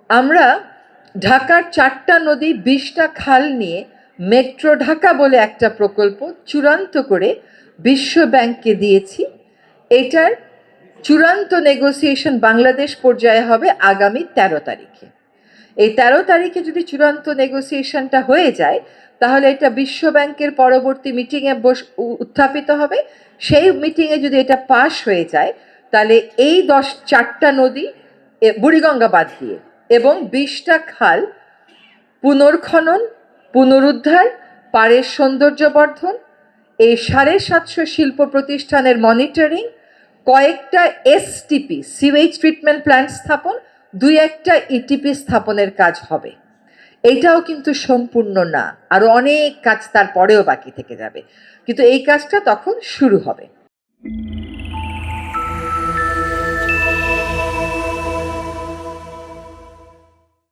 আমরা ঢাকার 4টা নদী 20টা খাল নিয়ে মেট্রো ঢাকা বলে একটা প্রকল্প চূড়ান্ত করে বিশ্ব ব্যাংককে দিয়েছি। এটার চূড়ান্ত নেগোসিয়েশন বাংলাদেশ পর্যায়ে হবে আগামী 13 তারিখে। এই 13 তারিখে যদি চূড়ান্ত নেগোসিয়েশনটা হয়ে যায়, তাহলে এটা বিশ্ব ব্যাংকের পরবর্তী মিটিংয়ে উত্থাপিত হবে। সেই মিটিংয়ে যদি এটা পাশ হয়ে যায়, তাহলে এই 4টা নদী বুড়িগঙ্গা বাদ দিয়ে এবং 20টা খাল পুনর্খনন, পুনরুদ্ধার, পাড়ের সৌন্দর্যবর্ধন, এই 750 শিল্প প্রতিষ্ঠানের মনিটরিং, কয়েকটা এসটিপি সিওয়েজ ট্রিটমেন্ট প্ল্যান্ট স্থাপন, 2-1টা ইটিপি স্থাপনের কাজ হবে। এইটাও কিন্তু সম্পূর্ণ না, আরো অনেক কাজ তারপরেও বাকি থেকে যাবে, কিন্তু এই কাজটা তখন শুরু হবে।